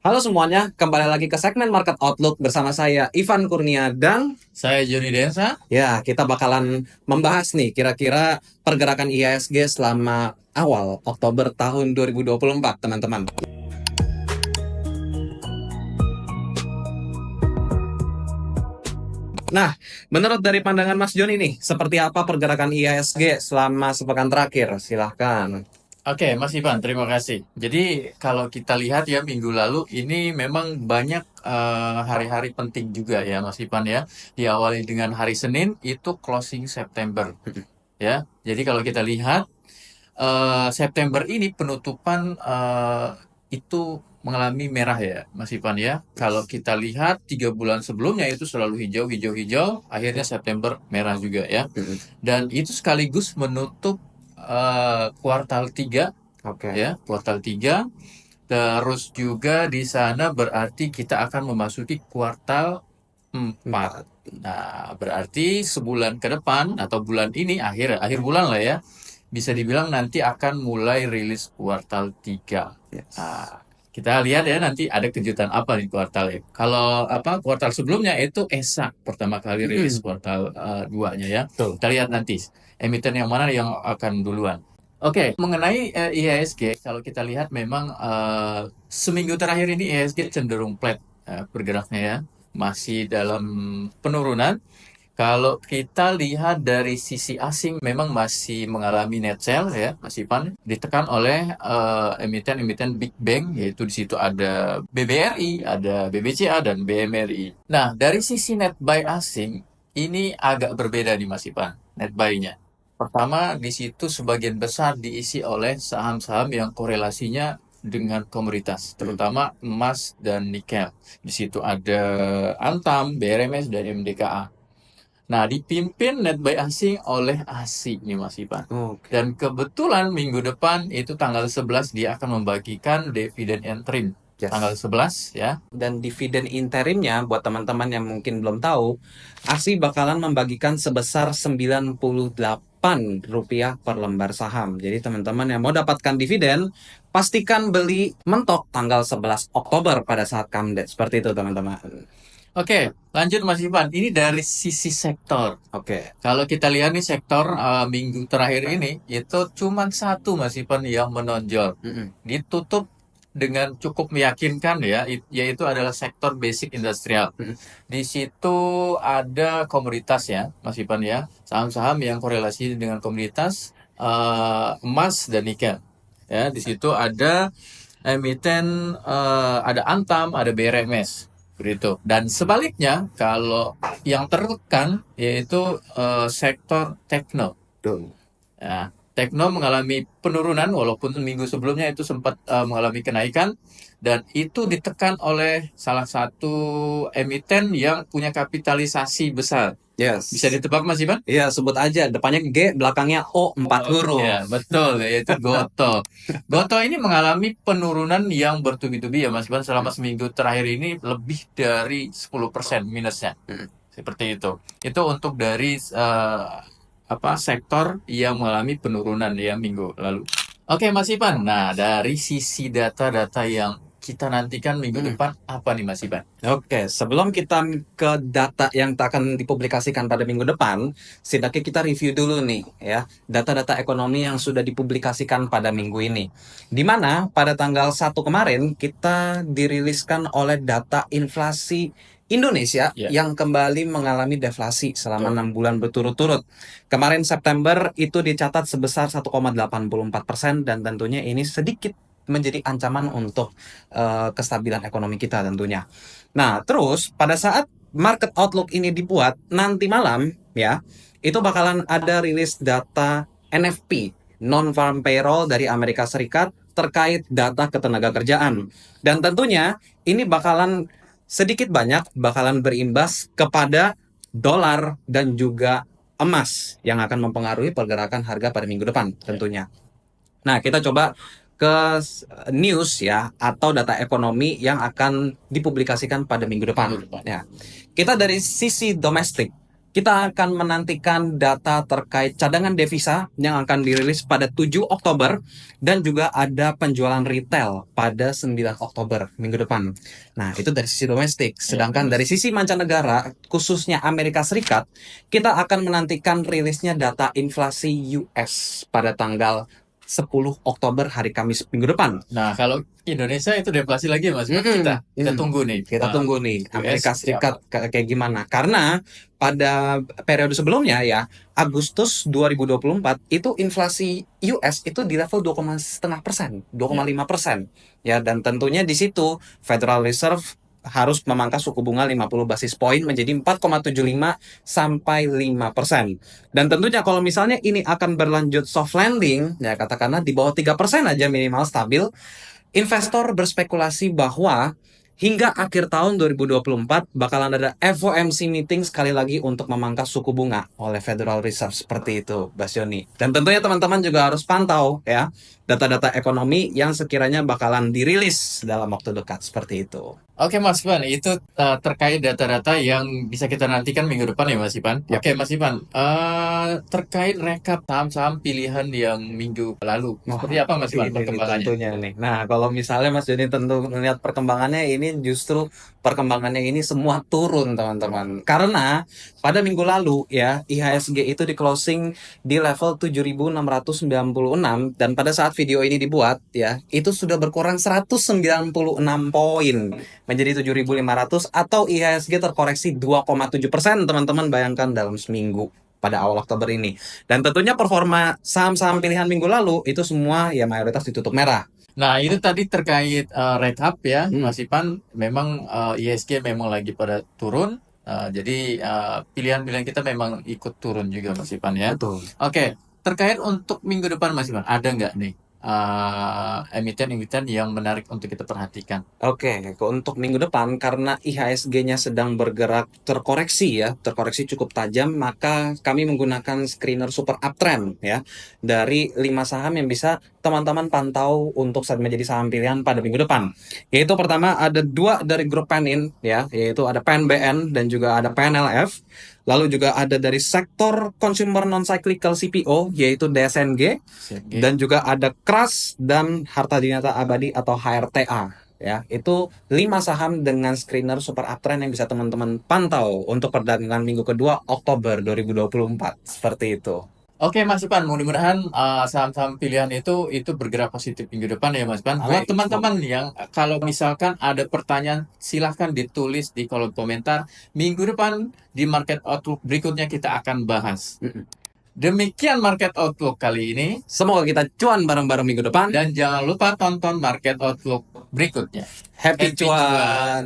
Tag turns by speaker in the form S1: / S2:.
S1: Halo semuanya, kembali lagi ke segmen Market Outlook bersama saya Ivan Kurnia dan
S2: Saya Joni Densa.
S1: ya kita bakalan membahas nih kira-kira pergerakan IHSG selama awal Oktober tahun 2024 teman-teman. Nah, menurut dari pandangan Mas Joni nih, seperti apa pergerakan IHSG selama sepekan terakhir? Silahkan.
S2: Oke, Mas Ivan, terima kasih. Jadi kalau kita lihat ya minggu lalu ini memang banyak hari-hari penting juga ya Mas Ivan ya. Diawali dengan hari Senin itu closing September ya. Jadi kalau kita lihat September ini penutupan itu mengalami merah ya Mas Ivan ya. Kalau kita lihat 3 bulan sebelumnya itu selalu hijau, hijau, hijau. Akhirnya September merah juga ya. Dan itu sekaligus menutup kuartal 3
S1: Oke.
S2: ya, kuartal 3. Terus juga di sana berarti kita akan memasuki kuartal 4.
S1: Empat.
S2: Nah, berarti sebulan ke depan atau bulan ini akhir akhir bulan lah ya. Bisa dibilang nanti akan mulai rilis kuartal 3.
S1: Yes.
S2: Nah, kita lihat ya nanti ada kejutan apa di kuartal ini. Kalau apa kuartal sebelumnya itu ESA pertama kali rilis kuartal 2-nya ya.
S1: Betul.
S2: Kita lihat nanti emiten yang mana yang akan duluan. Oke, mengenai IHSG, kalau kita lihat memang seminggu terakhir ini IHSG cenderung flat bergeraknya ya, masih dalam penurunan. Kalau kita lihat dari sisi asing memang masih mengalami net sell ya, Mas Ivan, ditekan oleh emiten-emiten Big Bang, yaitu di situ ada BBRI, ada BBCA dan BMRI. Nah, dari sisi net buy asing ini agak berbeda nih Mas Ivan, net buy-nya. Pertama, di situ sebagian besar diisi oleh saham-saham yang korelasinya dengan komoditas, terutama emas dan nikel. Di situ ada Antam, BRMS, dan MDKA. Nah, dipimpin net buy asing oleh ASI nih Mas Ipan.
S1: Oke.
S2: Dan kebetulan minggu depan itu tanggal 11 dia akan membagikan dividen interim. Tanggal
S1: Yes.
S2: 11 ya.
S1: Dan dividen interimnya buat teman-teman yang mungkin belum tahu, ASI bakalan membagikan sebesar Rp98 per lembar saham. Jadi teman-teman yang mau dapatkan dividen, pastikan beli mentok tanggal 11 Oktober pada saat come date. Seperti itu teman-teman.
S2: Oke, lanjut Mas Ipan. Ini dari sisi sektor.
S1: Oke.
S2: Kalau kita lihat nih sektor minggu terakhir ini itu cuma satu Mas Ipan yang menonjol.
S1: Mm-mm.
S2: Ditutup dengan cukup meyakinkan ya, yaitu adalah sektor basic industrial.
S1: Mm-mm.
S2: Di situ ada komoditas ya, Mas Ipan ya, saham-saham yang korelasi dengan komoditas emas dan nikel. Ya, di situ ada emiten, ada Antam, ada BRMS. Begitu. Dan sebaliknya, kalau yang tertekan yaitu sektor tekno.
S1: Tuh.
S2: Ya, Tekno mengalami penurunan walaupun minggu sebelumnya itu sempat mengalami kenaikan dan itu ditekan oleh salah satu emiten yang punya kapitalisasi besar. Bisa
S1: Yes.
S2: ditebak Mas Ivan?
S1: Iya, sebut aja. Depannya G, belakangnya O, 4
S2: Ya,
S1: huruf.
S2: betul, yaitu Goto. Goto ini mengalami penurunan yang bertubi-tubi ya Mas Ivan selama seminggu terakhir ini lebih dari 10% minusnya.
S1: Mm.
S2: Seperti itu. Itu untuk dari apa sektor yang mengalami penurunan ya minggu lalu. Oke Mas Ipan, nah dari sisi data-data yang kita nantikan minggu
S1: Mm.
S2: depan apa nih Mas Ipan?
S1: Oke, sebelum kita ke data yang akan dipublikasikan pada minggu depan, setidaknya kita review dulu nih ya, data-data ekonomi yang sudah dipublikasikan pada minggu ini. Di mana pada tanggal 1 kemarin kita diriliskan oleh data inflasi Indonesia
S2: Ya,
S1: yang kembali mengalami deflasi selama
S2: betul.
S1: 6 bulan berturut-turut. Kemarin September itu dicatat sebesar 1,84% dan tentunya ini sedikit menjadi ancaman untuk kestabilan ekonomi kita tentunya. Nah, terus pada saat market outlook ini dibuat nanti malam ya, itu bakalan ada rilis data NFP, non-farm payroll dari Amerika Serikat terkait data ketenaga kerjaan. Dan tentunya ini bakalan sedikit banyak bakalan berimbas kepada dolar dan juga emas yang akan mempengaruhi pergerakan harga pada minggu depan
S2: Ya.
S1: tentunya. Nah, kita coba ke news ya atau data ekonomi yang akan dipublikasikan pada minggu depan.
S2: Minggu depan.
S1: Ya, kita dari sisi domestik kita akan menantikan data terkait cadangan devisa yang akan dirilis pada 7 Oktober dan juga ada penjualan retail pada 9 Oktober minggu depan. Nah, itu dari sisi domestik. Sedangkan dari sisi mancanegara, khususnya Amerika Serikat, kita akan menantikan rilisnya data inflasi US pada tanggal 10 Oktober hari Kamis minggu depan.
S2: Nah, kalau Indonesia itu deflasi lagi Mas. Kita tunggu nih.
S1: Kita tunggu nih
S2: US
S1: Amerika
S2: seperti
S1: Serikat kayak gimana. Karena pada periode sebelumnya ya, Agustus 2024 itu inflasi US itu di level 2,5%, 2,5%. Ya, dan tentunya di situ Federal Reserve harus memangkas suku bunga 50 basis poin menjadi 4,75 sampai 5%. Dan tentunya kalau misalnya ini akan berlanjut soft landing, ya katakanlah di bawah 3% aja minimal stabil, investor berspekulasi bahwa hingga akhir tahun 2024 bakalan ada FOMC meeting sekali lagi untuk memangkas suku bunga oleh Federal Reserve seperti itu, Basyoni. Dan tentunya teman-teman juga harus pantau ya data-data ekonomi yang sekiranya bakalan dirilis dalam waktu dekat seperti itu.
S2: Oke Mas Ivan, itu terkait data-data yang bisa kita nantikan minggu depan ya Mas Ivan.
S1: Yap.
S2: Oke Mas Ivan, terkait rekap saham-saham pilihan yang minggu lalu, seperti apa Mas Ivan
S1: Ini nih
S2: perkembangannya?
S1: tentunya nih. Nah, kalau misalnya Mas Joni tentu melihat perkembangannya ini justru perkembangannya ini semua turun teman-teman. Karena pada minggu lalu ya IHSG itu di closing di level 7.696 dan pada saat video ini dibuat ya itu sudah berkurang 196 poin menjadi 7.500 atau IHSG terkoreksi 2,7% teman-teman, bayangkan dalam seminggu pada awal Oktober ini. Dan tentunya performa saham-saham pilihan minggu lalu itu semua ya mayoritas ditutup merah.
S2: Nah, itu tadi terkait rekap ya,
S1: Hmm.
S2: Mas Ivan. Memang ISG memang lagi pada turun. Jadi pilihan-pilihan kita memang ikut turun juga, Mas Ivan ya.
S1: Betul.
S2: Oke, terkait untuk minggu depan, Mas Ivan, ada nggak nih emiten-emiten yang menarik untuk kita perhatikan?
S1: Oke, untuk minggu depan karena IHSG-nya sedang bergerak terkoreksi ya, terkoreksi cukup tajam, maka kami menggunakan screener super uptrend ya dari 5 saham yang bisa teman-teman pantau untuk menjadi saham pilihan pada minggu depan. Yaitu pertama ada 2 dari grup PENIN ya, yaitu ada PENBN dan juga ada PNLF. Lalu juga ada dari sektor consumer non-cyclical CPO yaitu DSNG.
S2: CFG.
S1: Dan juga ada KRAS dan Harta Dinata Abadi atau HRTA. Ya, itu 5 saham dengan screener super uptrend yang bisa teman-teman pantau untuk perdagangan minggu kedua Oktober 2024. Seperti itu.
S2: Oke Mas Ipan, mudah-mudahan saham-saham pilihan itu bergerak positif minggu depan ya Mas Ipan. Buat
S1: Amin.
S2: teman-teman yang kalau misalkan ada pertanyaan, silahkan ditulis di kolom komentar. Minggu depan di Market Outlook berikutnya kita akan bahas. Demikian Market Outlook kali ini.
S1: Semoga kita cuan bareng-bareng minggu depan.
S2: Dan jangan lupa tonton Market Outlook berikutnya.
S1: Happy
S2: Happy cuan.
S1: cuan.